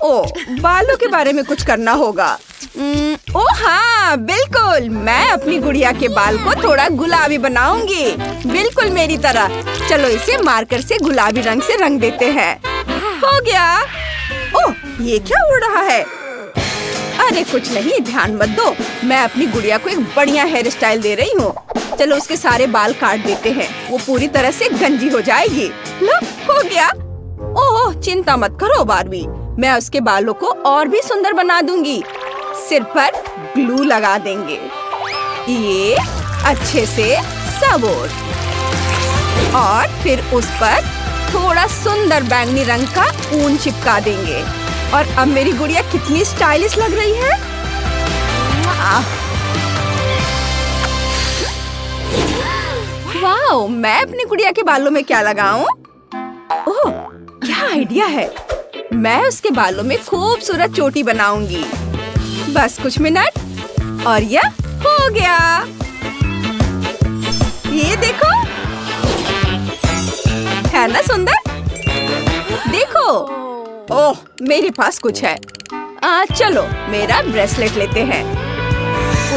ओ, बालों के बारे में कुछ करना होगा। ओ हाँ, बिल्कुल। मैं अपनी गुड़िया के बाल को थोड़ा गुलाबी बनाऊंगी, बिल्कुल मेरी तरह। चलो इसे मार्कर से गुलाबी रंग से रंग देते हैं। हो गया। ओह, ये क्या उड़ रहा है? अरे कुछ नहीं, ध्यान मत दो। मैं अपनी गुड़िया को एक बढ़िया हेयर स्टाइल दे रही हूँ। चलो उसके सारे बाल काट देते हैं, वो पूरी तरह से गंजी हो जाएगी। लो, हो गया। ओह, चिंता मत करो बार्बी, मैं उसके बालों को और भी सुंदर बना दूंगी। सिर पर ग्लू लगा देंगे, ये अच्छे से सबोर, और फिर उस पर थोड़ा सुंदर बैंगनी रंग का ऊन चिपका देंगे। और अब मेरी गुड़िया कितनी स्टाइलिश लग रही है। वाओ, मैं अपनी गुड़िया के बालों में क्या लगाऊं? ओह, क्या आइडिया है। मैं उसके बालों में खूबसूरत चोटी बनाऊंगी। बस कुछ मिनट और यह हो गया। ये देखो, है ना सुंदर? देखो। ओह, मेरे पास कुछ है। चलो मेरा ब्रेसलेट लेते हैं,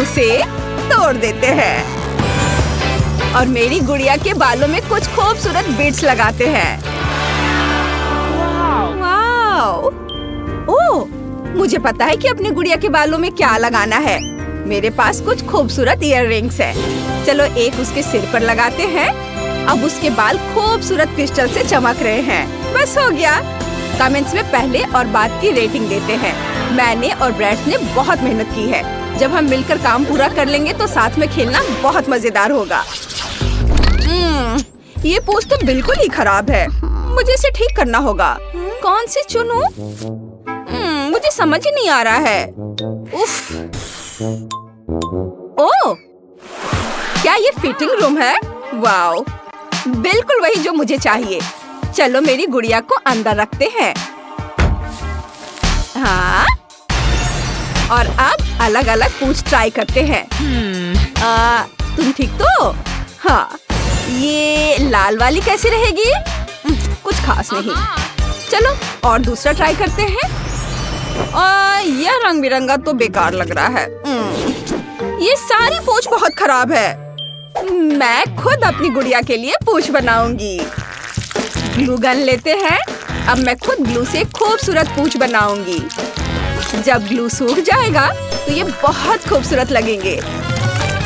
उसे तोड़ देते हैं और मेरी गुड़िया के बालों में कुछ खूबसूरत बीड्स लगाते हैं। वाओ! ओह, मुझे पता है कि अपनी गुड़िया के बालों में क्या लगाना है। मेरे पास कुछ खूबसूरत इयररिंग्स हैं। चलो एक उसके सिर पर लगाते हैं। अब उसके बाल खूबसूरत क्रिस्टल से चमक रहे हैं। बस हो गया। कमेंट्स में पहले और बाद की रेटिंग देते हैं। मैंने और ब्रैड ने बहुत मेहनत की है। जब हम मिलकर काम पूरा कर लेंगे तो साथ में खेलना बहुत मजेदार होगा। ये पोस्ट तो बिल्कुल ही खराब है। मुझे इसे ठीक करना होगा। कौन सी चुनूं? मुझे समझ ही नहीं आ रहा है। उफ। ओह, क्या ये फिटिंग रूम है? वाओ, बिल्कुल वही जो मुझे चाहिए। चलो मेरी गुड़िया को अंदर रखते हैं। हाँ, और अब अलग अलग पूंछ ट्राई करते हैं। तुम ठीक तो? हाँ, ये लाल वाली कैसी रहेगी? कुछ खास नहीं। चलो और दूसरा ट्राई करते हैं। यह रंग बिरंगा तो बेकार लग रहा है। ये सारी पूंछ बहुत खराब है। मैं खुद अपनी गुड़िया के लिए पूंछ बनाऊंगी। ग्लू गन लेते हैं। अब मैं खुद ग्लू से खूबसूरत पूंछ बनाऊंगी। जब ग्लू सूख जाएगा तो ये बहुत खूबसूरत लगेंगे।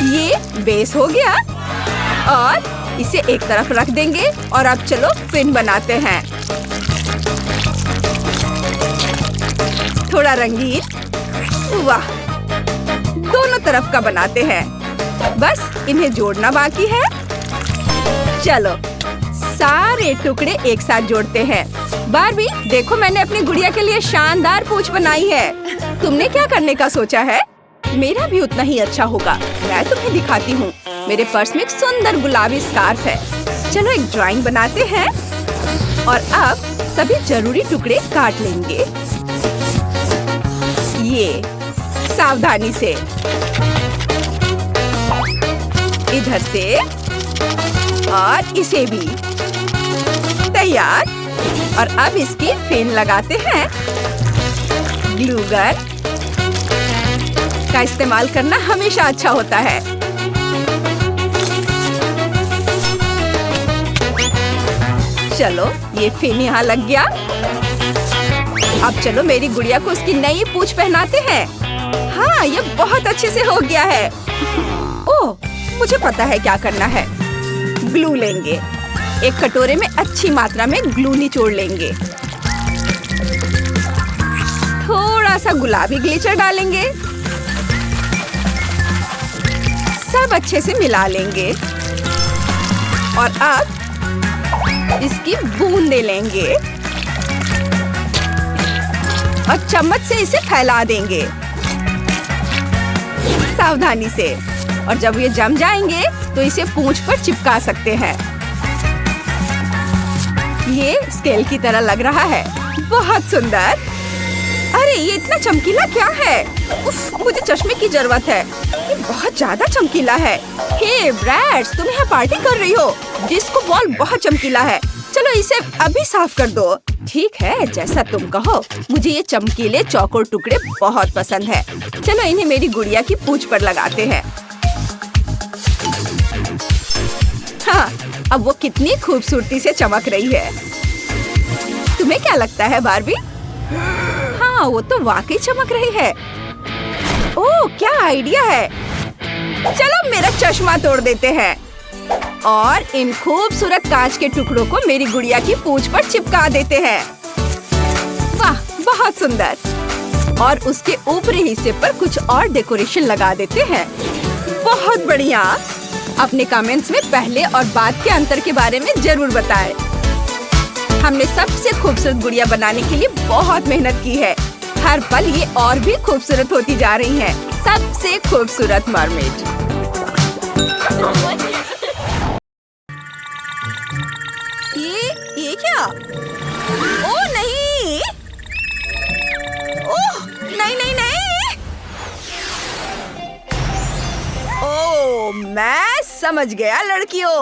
ये बेस हो गया और इसे एक तरफ रख देंगे। और अब चलो फिन बनाते हैं। थोड़ा रंगीन। वाह, दोनों तरफ का बनाते हैं। बस इन्हें जोड़ना बाकी है। चलो सारे टुकड़े एक साथ जोड़ते हैं। बार्बी, देखो मैंने अपनी गुड़िया के लिए शानदार पूंछ बनाई है। तुमने क्या करने का सोचा है? मेरा भी उतना ही अच्छा होगा। मैं तुम्हें दिखाती हूँ। मेरे पर्स में एक सुंदर गुलाबी स्कार्फ है। चलो एक ड्राइंग बनाते हैं और अब सभी जरूरी टुकड़े काट लेंगे। ये सावधानी से, इधर से और इसे भी। तैयार। और अब इसकी फिन लगाते हैं। ग्लू गन का इस्तेमाल करना हमेशा अच्छा होता है। चलो ये फिन यहाँ लग गया। अब चलो मेरी गुड़िया को उसकी नई पूंछ पहनाते हैं। हाँ, ये बहुत अच्छे से हो गया है। ओह, मुझे पता है क्या करना है। ग्लू लेंगे। एक कटोरे में अच्छी मात्रा में ग्लू निचोड़ लेंगे। थोड़ा सा गुलाबी ग्लिटर डालेंगे। सब अच्छे से मिला लेंगे और अब इसकी बूंदें लेंगे और चम्मच से इसे फैला देंगे सावधानी से। और जब ये जम जाएंगे तो इसे पूंछ पर चिपका सकते हैं। ये स्केल की तरह लग रहा है। बहुत सुंदर। अरे ये इतना चमकीला क्या है? उफ, मुझे चश्मे की जरूरत है। ये बहुत ज्यादा चमकीला है। हे ब्रैड, तुम यहाँ पार्टी कर रही हो? डिस्को बॉल बहुत चमकीला है। चलो इसे अभी साफ कर दो। ठीक है, जैसा तुम कहो। मुझे ये चमकीले चौकोर टुकड़े बहुत पसंद है। चलो इन्हें मेरी गुड़िया की पूंछ पर लगाते हैं। हाँ, अब वो कितनी खूबसूरती से चमक रही है। तुम्हें क्या लगता है बार्बी? हाँ, वो तो वाकई चमक रही है। ओह, क्या आइडिया है। चलो मेरा चश्मा तोड़ देते हैं और इन खूबसूरत कांच के टुकड़ों को मेरी गुड़िया की पूंछ पर चिपका देते हैं। वाह, बहुत सुंदर। और उसके ऊपरी हिस्से पर कुछ और डेकोरेशन लगा देते हैं। बहुत बढ़िया। अपने कमेंट्स में पहले और बाद के अंतर के बारे में जरूर बताएं। हमने सबसे खूबसूरत गुड़िया बनाने के लिए बहुत मेहनत की है। हर पल ये और भी खूबसूरत होती जा रही है। सबसे खूबसूरत मरमेड। ये क्या? ओह नहीं! ओह नहीं नहीं नहीं! ओह, मैं समझ गया लड़कियों।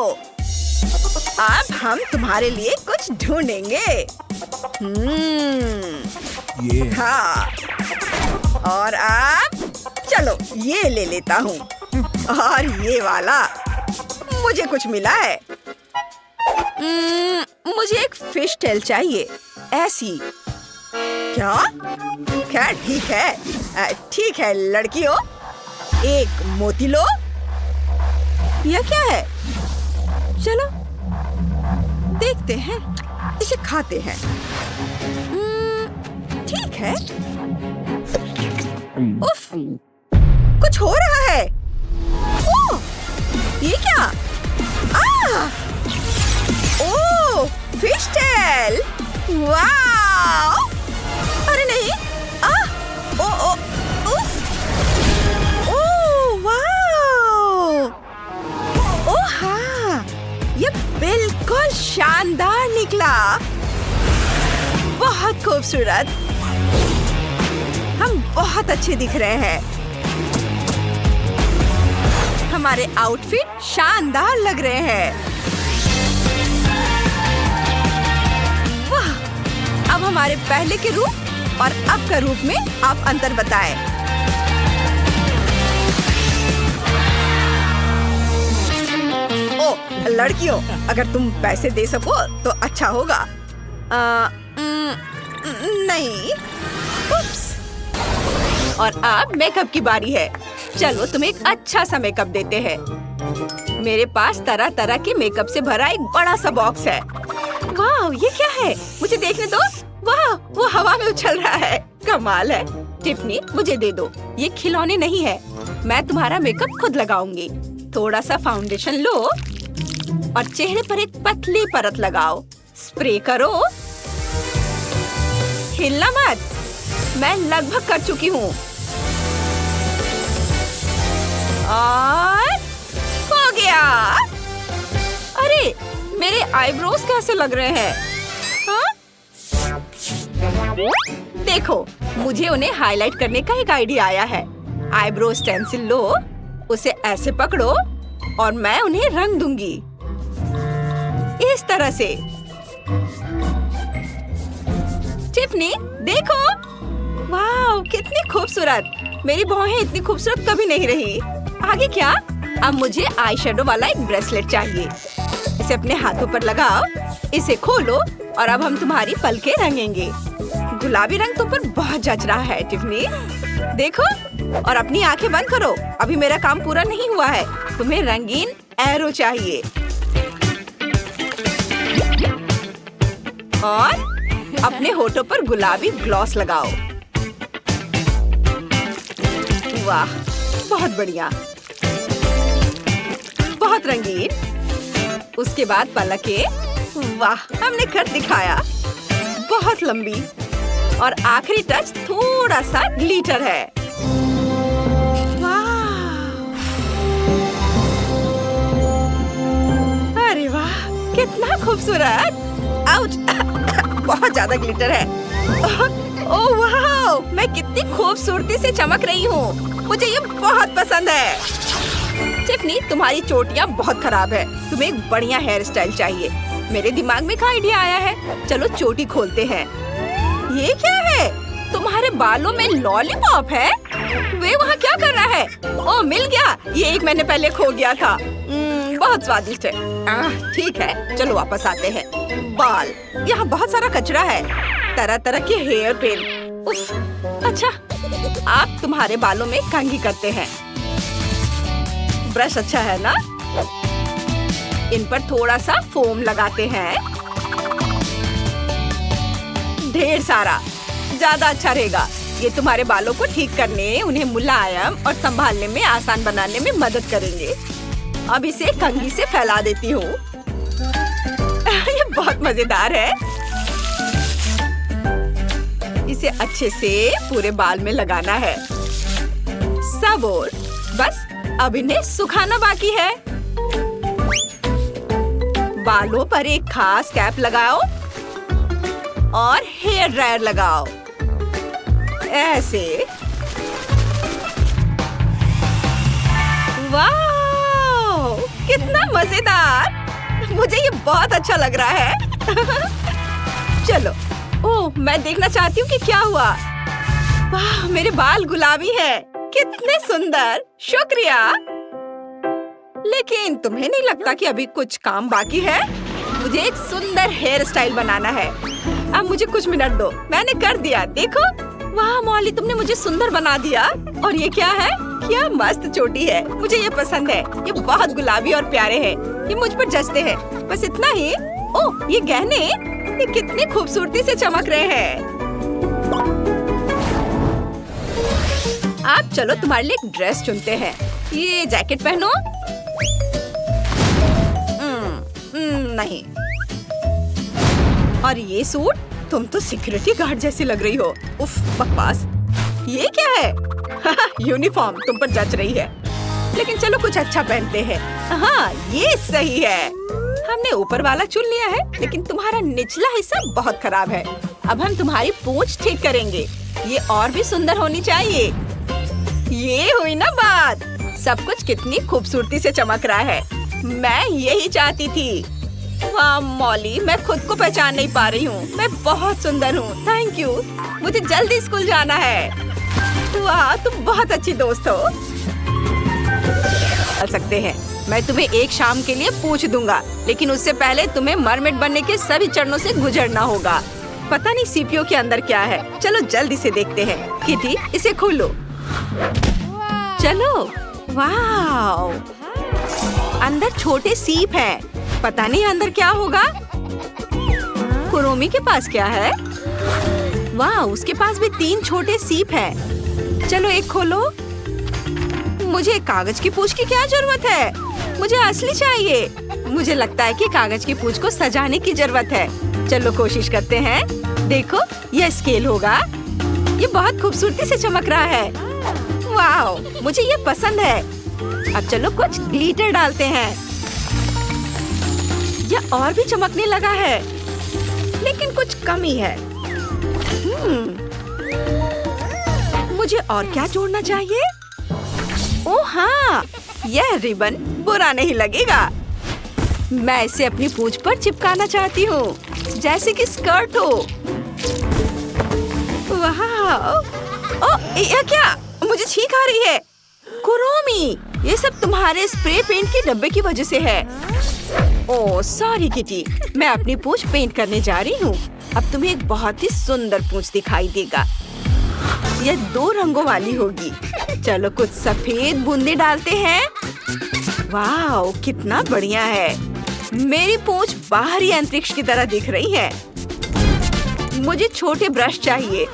अब हम तुम्हारे लिए कुछ ढूंढेंगे। हाँ, और अब चलो ये ले लेता हूँ। और ये वाला मुझे कुछ मिला है। मुझे एक फिश टेल चाहिए, ऐसी। क्या? खैर ठीक है लड़कियों, एक मोती लो। यह क्या है? चलो देखते हैं, इसे खाते हैं। ठीक है। उफ, कुछ हो रहा है। ओह, ये क्या? ओह, फिश टेल। वाव! अरे नहीं! उफ! ओह, वाव! ओह हाँ, ये बिल्कुल शानदार निकला। बहुत खूबसूरत। हम बहुत अच्छे दिख रहे हैं। हमारे आउटफिट शानदार लग रहे हैं। वाह! अब हमारे पहले के रूप और अब का रूप में आप अंतर बताएं। ओह लड़कियों, अगर तुम पैसे दे सको तो अच्छा होगा। नहीं। उप्स। और अब मेकअप की बारी है। चलो तुम्हें एक अच्छा सा मेकअप देते हैं। मेरे पास तरह तरह के मेकअप से भरा एक बड़ा सा बॉक्स है। वाह, ये क्या है? मुझे देखने दो। वाह, वो हवा में उछल रहा है। कमाल है। टिफनी, मुझे दे दो। ये खिलौने नहीं है। मैं तुम्हारा मेकअप खुद लगाऊंगी। थोड़ा सा फाउंडेशन लो और चेहरे पर एक पतली परत लगाओ। स्प्रे करो। हिलना मत। मैं लगभग कर चुकी हूँ। और हो गया। अरे, मेरे आईब्रोज कैसे लग रहे हैं? हाँ? देखो, मुझे उन्हें हाईलाइट करने का एक आइडिया आया है। आईब्रो स्टेंसिल लो, उसे ऐसे पकड़ो और मैं उन्हें रंग दूंगी इस तरह से। टिफनी, देखो। वाह, कितनी खूबसूरत। मेरी भौहें इतनी खूबसूरत कभी नहीं रही। आगे क्या? अब मुझे आई शेडो वाला एक ब्रेसलेट चाहिए। इसे अपने हाथों पर लगाओ। इसे खोलो और अब हम तुम्हारी पलकें रंगेंगे। गुलाबी रंग तुम पर बहुत जच रहा है टिफनी। देखो, और अपनी आंखें बंद करो। अभी मेरा काम पूरा नहीं हुआ है। तुम्हें रंगीन एरो चाहिए। और अपने होठों पर गुलाबी ग्लॉस लगाओ। वाह, बहुत बढ़िया, बहुत रंगीन। उसके बाद पलकें। वाह, हमने कर दिखाया। बहुत लंबी। और आखिरी टच थोड़ा सा ग्लिटर है। वाह! अरे वाह, कितना खूबसूरत। आउच! बहुत ज्यादा ग्लिटर है। ओह वाह, मैं कितनी खूबसूरती से चमक रही हूँ। मुझे ये बहुत पसंद है। टिफनी, तुम्हारी चोटियाँ बहुत खराब है। तुम्हें एक बढ़िया हेयर स्टाइल चाहिए। मेरे दिमाग में एक आइडिया आया है। चलो चोटी खोलते हैं। ये क्या है? तुम्हारे बालों में लॉलीपॉप है? वे वहाँ क्या कर रहा है? ओह, मिल गया। ये एक महीने पहले खो गया था। बहुत स्वादिष्ट है। ठीक है, चलो वापस आते हैं। बाल, यहाँ बहुत सारा कचरा है। तरह तरह के हेयर पिन। उफ, अच्छा, आप तुम्हारे बालों में कंघी करते हैं। ब्रश अच्छा है ना? इन पर थोड़ा सा फोम लगाते हैं। ढेर सारा, ज्यादा अच्छा रहेगा। ये तुम्हारे बालों को ठीक करने, उन्हें मुलायम और संभालने में आसान बनाने में मदद करेंगे। अब इसे कंघी से फैला देती हूँ। ये बहुत मजेदार है। इसे अच्छे से पूरे बाल में लगाना है। सब और बस अब इन्हें सुखाना बाकी है। बालों पर एक खास कैप लगाओ और हेयर ड्रायर लगाओ। ऐसे। वाह, कितना मजेदार। मुझे ये बहुत अच्छा लग रहा है। चलो, ओह, मैं देखना चाहती हूँ कि क्या हुआ। वाह, मेरे बाल गुलाबी है। कितने सुंदर। शुक्रिया। लेकिन तुम्हें नहीं लगता कि अभी कुछ काम बाकी है? मुझे एक सुंदर हेयर स्टाइल बनाना है। अब मुझे कुछ मिनट दो। मैंने कर दिया, देखो। वाह मॉली, तुमने मुझे सुंदर बना दिया। और ये क्या है? क्या मस्त चोटी है। मुझे ये पसंद है। ये बहुत गुलाबी और प्यारे हैं। ये मुझ पर जचते हैं। बस इतना ही। ओह, ये गहने, ये कितनी खूबसूरती से चमक रहे हैं। आप चलो तुम्हारे लिए एक ड्रेस चुनते हैं। ये जैकेट पहनो। नहीं। और ये सूट, तुम तो सिक्योरिटी गार्ड जैसी लग रही हो। उफ, बकवास। ये क्या है? यूनिफॉर्म तुम पर जच रही है। लेकिन चलो कुछ अच्छा पहनते हैं। हाँ, ये सही है। हमने ऊपर वाला चुन लिया है, लेकिन तुम्हारा निचला हिस्सा बहुत खराब है। अब हम तुम्हारी पूंछ ठीक करेंगे। ये और भी सुंदर होनी चाहिए। ये हुई ना बात। सब कुछ कितनी खूबसूरती से चमक रहा है। मैं यही चाहती थी। वाह मॉली, मैं खुद को पहचान नहीं पा रही हूँ। मैं बहुत सुंदर हूँ। Thank you. मुझे जल्दी स्कूल जाना है। वाह, तुम बहुत अच्छी दोस्त हो। चल सकते हैं। मैं तुम्हें एक शाम के लिए पूछ दूंगा, लेकिन उससे पहले तुम्हें मरमेड बनने के सभी चरणों से गुजरना होगा। पता नहीं सीपीओ के अंदर क्या है। चलो जल्दी से देखते हैं। किटी, इसे खोलो। चलो। वाह, अंदर छोटे सीप हैं। पता नहीं अंदर क्या होगा। कुरोमी के पास क्या है? वाह, उसके पास भी 3 छोटे सीप हैं। चलो एक खोलो। मुझे कागज की पूंछ की क्या जरूरत है? मुझे असली चाहिए। मुझे लगता है कि कागज की पूंछ को सजाने की जरूरत है। चलो कोशिश करते हैं। देखो, यह स्केल होगा। ये बहुत खूबसूरती से चमक रहा है। वाह, मुझे ये पसंद है। अब चलो कुछ ग्लिटर डालते हैं। यह और भी चमकने लगा है, लेकिन कुछ कमी है। मुझे और क्या जोड़ना चाहिए? ओह हाँ, यह रिबन बुरा नहीं लगेगा। मैं इसे अपनी पूंछ पर चिपकाना चाहती हूँ, जैसे कि स्कर्ट हो। वाह, ओह यह क्या? मुझे छींक आ रही है। कुरोमी, ये सब तुम्हारे स्प्रे पेंट के डब्बे की वजह से है। ओह सॉरी किटी, मैं अपनी पूंछ पेंट करने जा रही हूँ। अब तुम्हें एक बहुत ही सुंदर पूंछ दिखाई देगा। यह 2 रंगों वाली होगी। चलो कुछ सफेद बूंदे डालते हैं। वाह, कितना बढ़िया है। मेरी पूंछ बाहरी अंतरिक्ष की तरह दिख रही है। मुझे छोटे ब्रश चाहिए।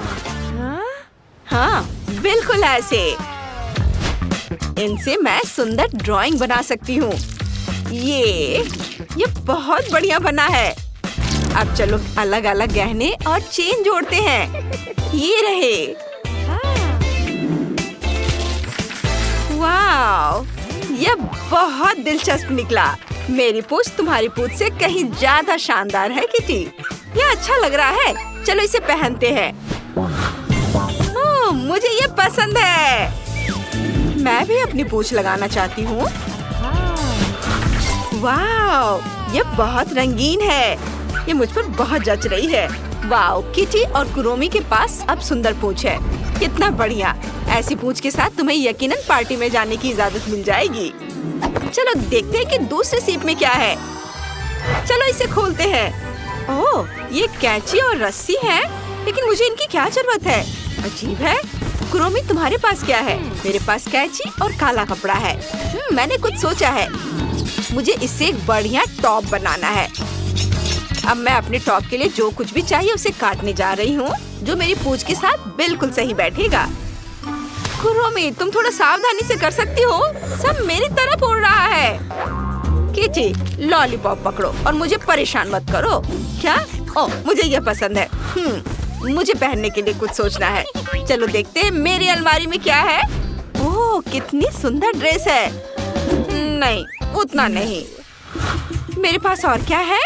हाँ, बिल्कुल ऐसे। इनसे मैं सुंदर ड्राइंग बना सकती हूँ। ये बहुत बढ़िया बना है। अब चलो अलग अलग गहने और चेन जोड़ते हैं। ये रहे। वाह, यह बहुत दिलचस्प निकला। मेरी पूंछ तुम्हारी पूंछ से कहीं ज्यादा शानदार है किटी। यह अच्छा लग रहा है। चलो इसे पहनते हैं। ओह, मुझे ये पसंद है। मैं भी अपनी पूंछ लगाना चाहती हूँ। वाह, ये बहुत रंगीन है। ये मुझ पर बहुत जच रही है। वाओ, किटी और कुरोमी के पास अब सुंदर पूंछ है। कितना बढ़िया। ऐसी पूंछ के साथ तुम्हें यकीनन पार्टी में जाने की इजाजत मिल जाएगी। चलो देखते हैं कि दूसरे सीप में क्या है। चलो इसे खोलते हैं। ओह, ये कैंची और रस्सी है, लेकिन मुझे इनकी क्या जरूरत है? अजीब है। कुरोमी, तुम्हारे पास क्या है? मेरे पास कैंची और काला कपड़ा है। मैंने कुछ सोचा है। मुझे इससे एक बढ़िया टॉप बनाना है। अब मैं अपने टॉप के लिए जो कुछ भी चाहिए उसे काटने जा रही हूँ, जो मेरी पूंछ के साथ बिल्कुल सही बैठेगा। कुरोमी, तुम थोड़ा सावधानी से कर सकती हो। सब मेरी तरफ उड़ रहा है। किटी, लॉलीपॉप पकड़ो और मुझे परेशान मत करो। क्या? ओह, मुझे यह पसंद है। मुझे पहनने के लिए कुछ सोचना है। चलो देखते हैं मेरी अलमारी में क्या है। ओह, कितनी सुंदर ड्रेस है। नहीं, उतना नहीं। मेरे पास और क्या है?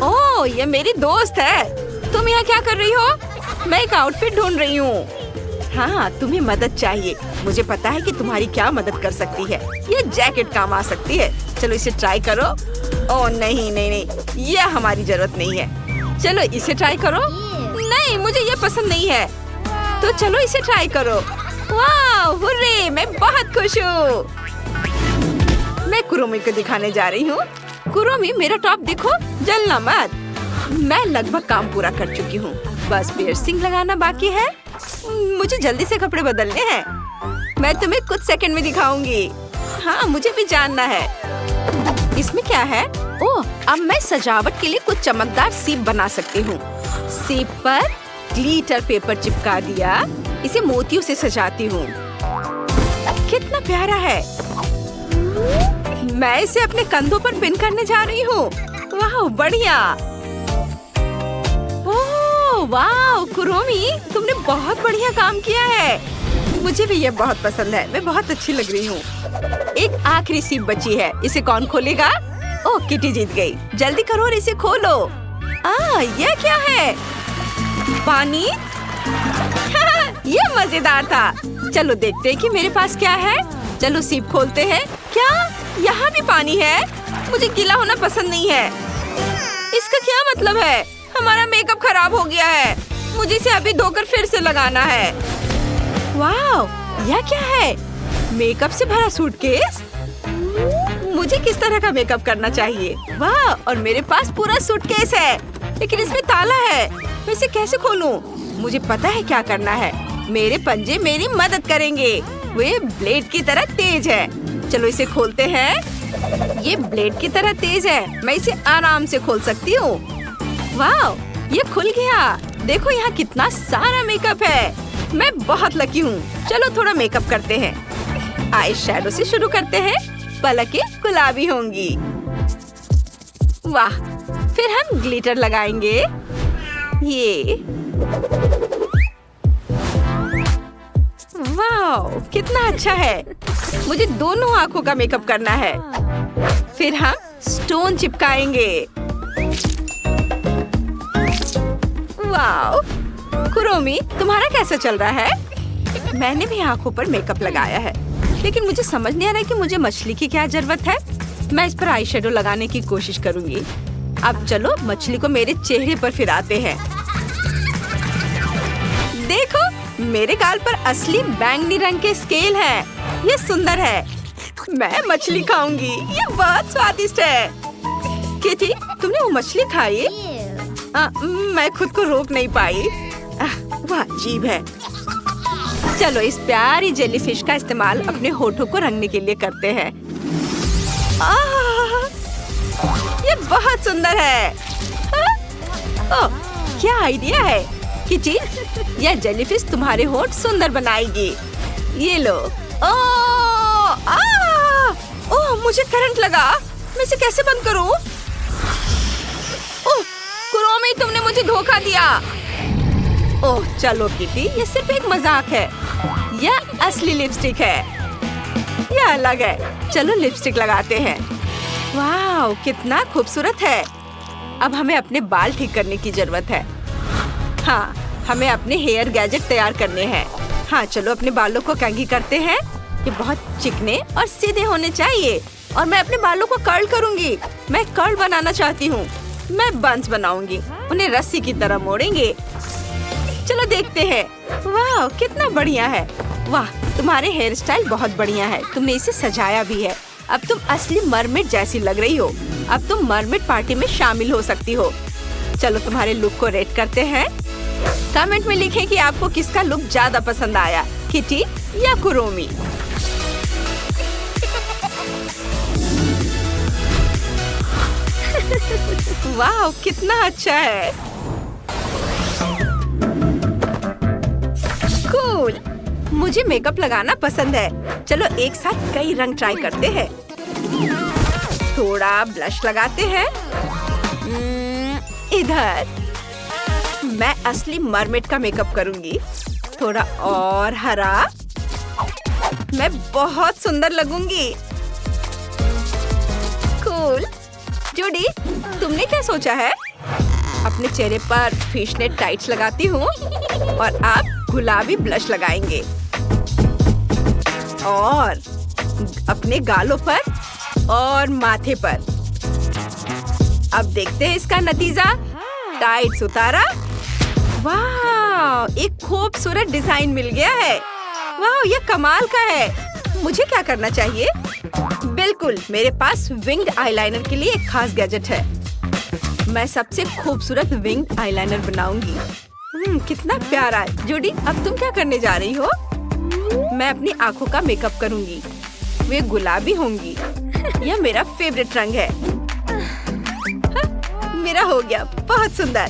ओह, ये मेरी दोस्त है। तुम यहाँ क्या कर रही हो? मैं एक आउटफिट ढूंढ रही हूँ। हाँ, तुम्हें मदद चाहिए। मुझे पता है कि तुम्हारी क्या मदद कर सकती है। ये जैकेट काम आ सकती है। चलो इसे ट्राई करो। ओह नहीं नहीं नहीं, ये हमारी जरूरत नहीं है। चलो इसे ट्राई करो। नहीं, मुझे ये पसंद नहीं है। तो चलो इसे ट्राई करो। वाह, हुर्रे, मैं बहुत खुश हूँ। मैं कुरोमी को दिखाने जा रही हूँ। कुरोमी, मेरा टॉप देखो, जलना मत। मैं लगभग काम पूरा कर चुकी हूँ। बस पियर्सिंग लगाना बाकी है। मुझे जल्दी से कपड़े बदलने हैं। मैं तुम्हें कुछ सेकंड में दिखाऊंगी। हाँ, मुझे भी जानना है। इसमें क्या है? ओह, अब मैं सजावट के लिए कुछ चमकदार सीप बना सकती हूँ। सीप पर ग्लिटर पेपर चिपका दिया। इसे मोतियों से सजाती हूँ। कितना प्यारा है। मैं इसे अपने कंधों पर पिन करने जा रही हूँ। वाह, बढ़िया। ओह वाह, कुरोमी, तुमने बहुत बढ़िया काम किया है। मुझे भी ये बहुत पसंद है। मैं बहुत अच्छी लग रही हूँ। एक आखिरी सीप बची है। इसे कौन खोलेगा? ओह, किटी जीत गई। जल्दी करो और इसे खोलो। ये क्या है? पानी? ये मजेदार था। चलो देखते हैं कि मेरे पास क्या है। चलो सीप खोलते हैं। क्या यहाँ भी पानी है? मुझे गीला होना पसंद नहीं है। इसका क्या मतलब है? हमारा मेकअप खराब हो गया है। मुझे इसे अभी धोकर फिर से लगाना है। वाह, यह क्या है? मेकअप से भरा सूटकेस। मुझे किस तरह का मेकअप करना चाहिए? वाह, और मेरे पास पूरा सूटकेस है, लेकिन इसमें ताला है। मैं इसे कैसे खोलूं? मुझे पता है क्या करना है। मेरे पंजे मेरी मदद करेंगे। वे ब्लेड की तरह तेज है। चलो इसे खोलते हैं। ये ब्लेड की तरह तेज है। मैं इसे आराम से खोल सकती हूँ। वाह, ये खुल गया। देखो यहाँ कितना सारा मेकअप है। मैं बहुत लकी हूँ। चलो थोड़ा मेकअप करते हैं। आई शैडो से शुरू करते हैं। पलकें गुलाबी होंगी। वाह, फिर हम ग्लिटर लगाएंगे। ये वाह, कितना अच्छा है। मुझे दोनों आँखों का मेकअप करना है। फिर हम स्टोन चिपकाएंगे। वाह, कुरोमी, तुम्हारा कैसा चल रहा है? मैंने भी आँखों पर मेकअप लगाया है, लेकिन मुझे समझ नहीं आ रहा कि मुझे मछली की क्या जरूरत है। मैं इस पर आई शेडो लगाने की कोशिश करूंगी। अब चलो मछली को मेरे चेहरे पर फिराते हैं। देखो, मेरे गाल पर असली बैंगनी रंग के स्केल हैं। ये सुंदर है। मैं मछली खाऊंगी। ये बहुत स्वादिष्ट है। किटी, तुमने वो मछली खाई? मैं खुद को रोक नहीं पाई। वाह, अजीब है। चलो इस प्यारी जेलीफिश का इस्तेमाल अपने होठों को रंगने के लिए करते हैं। ये बहुत सुंदर है। ओह, क्या आइडिया है किटी। यह जेलीफिश तुम्हारे होठ सुंदर बनाएगी। ये लो। ओह, मुझे करंट लगा। मैं इसे कैसे बंद करूं? ओह, कुरोमी, तुमने मुझे धोखा दिया। ओह, चलो किटी, ये सिर्फ एक मजाक है। यह असली लिपस्टिक है। यह अलग है। चलो लिपस्टिक लगाते हैं। वाह, कितना खूबसूरत है। अब हमें अपने बाल ठीक करने की जरूरत है। हाँ, हमें अपने हेयर गैजेट तैयार करने हैं। हाँ, चलो अपने बालों को कंघी करते हैं। ये बहुत चिकने और सीधे होने चाहिए। और मैं अपने बालों को कर्ल करूंगी। मैं कर्ल बनाना चाहती हूँ। मैं बंस बनाऊंगी, उन्हें रस्सी की तरह मोड़ेंगे। चलो देखते हैं। वाह, कितना बढ़िया है। वाह, तुम्हारे हेयर स्टाइल बहुत बढ़िया है। तुमने इसे सजाया भी है। अब तुम असली मरमेड जैसी लग रही हो। अब तुम मरमेड पार्टी में शामिल हो सकती हो। चलो तुम्हारे लुक को रेट करते हैं। कमेंट में लिखें कि आपको किसका लुक ज्यादा पसंद आया, किटी या कुरोमी। वाह, कितना अच्छा है। कूल। मुझे मेकअप लगाना पसंद है। चलो एक साथ कई रंग ट्राई करते हैं। थोड़ा ब्लश लगाते हैं। इधर मैं असली मरमेड का मेकअप करूंगी। थोड़ा और हरा। मैं बहुत सुंदर लगूंगी। कूल। जूडी, तुमने क्या सोचा है? अपने चेहरे पर फिशनेट टाइट्स लगाती हूँ और आप गुलाबी ब्लश लगाएंगे और अपने गालों पर और माथे पर। अब देखते हैं इसका नतीजा। टाइट्स उतारा। वाह, एक खूबसूरत डिजाइन मिल गया है। वाह, ये कमाल का है। मुझे क्या करना चाहिए? बिल्कुल, मेरे पास विंग्ड आईलाइनर के लिए एक खास गैजेट है। मैं सबसे खूबसूरत विंग्ड आईलाइनर बनाऊंगी। कितना प्यारा है। जूडी, अब तुम क्या करने जा रही हो? मैं अपनी आंखों का मेकअप करूंगी। वे गुलाबी होंगी। यह मेरा फेवरेट रंग है। मेरा हो गया, बहुत सुंदर।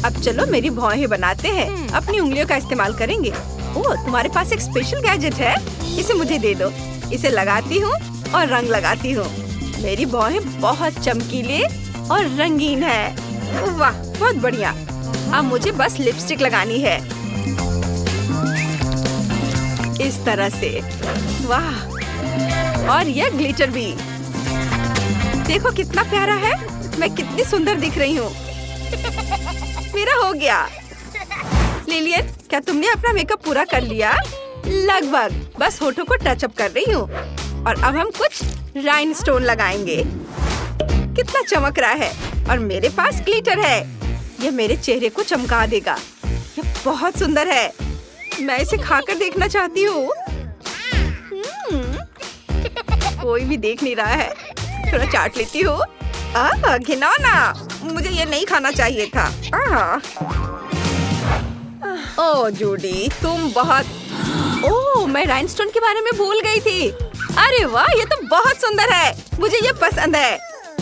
अब चलो मेरी भौहें बनाते हैं। अपनी उंगलियों का इस्तेमाल करेंगे। ओह, तुम्हारे पास एक स्पेशल गैजेट है। इसे मुझे दे दो। इसे लगाती हूँ और रंग लगाती हूँ। मेरी भौहें बहुत चमकीले और रंगीन है। वाह, बहुत बढ़िया। अब मुझे बस लिपस्टिक लगानी है, इस तरह से। वाह, और यह ग्लिटर भी। देखो कितना प्यारा है। मैं कितनी सुंदर दिख रही हूँ। मेरा हो गया। लिलियन, क्या तुमने अपना मेकअप पूरा कर लिया? लगभग, बस होठों को टचअप कर रही हूँ। और अब हम कुछ राइनस्टोन लगाएंगे। कितना चमक रहा है। और मेरे पास ग्लिटर है। यह मेरे चेहरे को चमका देगा। यह बहुत सुंदर है। मैं इसे खाकर देखना चाहती हूँ। कोई भी देख नहीं रहा है। थोड़ा चाट लेती हूँ। घिनौना, मुझे ये नहीं खाना चाहिए था। ओह जूडी, तुम बहुत। ओह, मैं राइनस्टोन के बारे में भूल गई थी। अरे वाह, ये तो बहुत सुंदर है। मुझे ये पसंद है।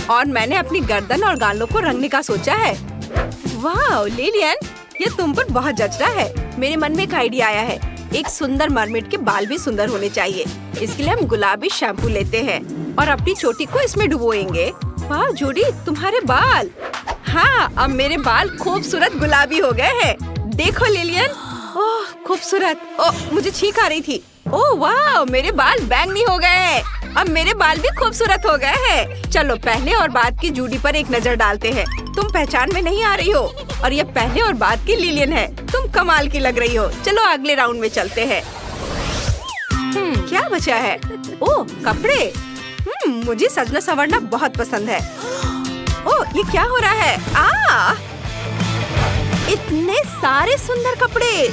और मैंने अपनी गर्दन और गालों को रंगने का सोचा है। वाह लिलियन, ये तुम पर बहुत जच रहा है। मेरे मन में एक आइडिया आया है। एक सुंदर मरमेड के बाल भी सुंदर होने चाहिए। इसके लिए हम गुलाबी शैम्पू लेते हैं और अपनी चोटी को इसमें डुबोएंगे। वाह जूडी, तुम्हारे बाल। हाँ, अब मेरे बाल खूबसूरत गुलाबी हो गए हैं। देखो लिलियन, ओह खूबसूरत। ओह, मुझे छींक आ रही थी। ओह वाह, मेरे बाल बैंगनी हो गए हैं। अब मेरे बाल भी खूबसूरत हो गए हैं। चलो पहले और बाद की जूडी पर एक नजर डालते हैं। तुम पहचान में नहीं आ रही हो। और ये पहले और बाद की लिलियन है। तुम कमाल की लग रही हो। चलो अगले राउंड में चलते हैं। क्या बचा है? ओह कपड़े। मुझे सजना संवरना बहुत पसंद है। ओह, ये क्या हो रहा है? इतने सारे सुंदर कपड़े।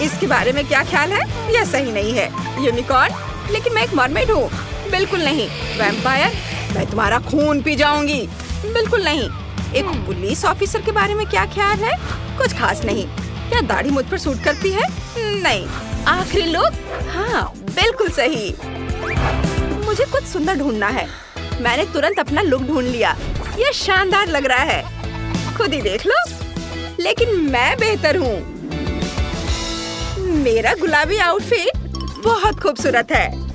इसके बारे में क्या ख्याल है? यह सही नहीं है। यूनिकॉर्न? लेकिन मैं एक मरमेड हूँ। बिल्कुल नहीं। वैम्पायर? मैं तुम्हारा खून पी जाऊंगी। बिल्कुल नहीं। एक पुलिस ऑफिसर के बारे में क्या ख्याल है? कुछ खास नहीं। क्या दाढ़ी मुझ पर सूट करती है? नहीं। आखिरी लुक? हाँ, बिल्कुल सही। मुझे कुछ सुंदर ढूंढना है। मैंने तुरंत अपना लुक ढूंढ लिया। यह शानदार लग रहा है। खुद ही देख लो। लेकिन मैं बेहतर हूँ। मेरा गुलाबी आउटफिट बहुत खूबसूरत है।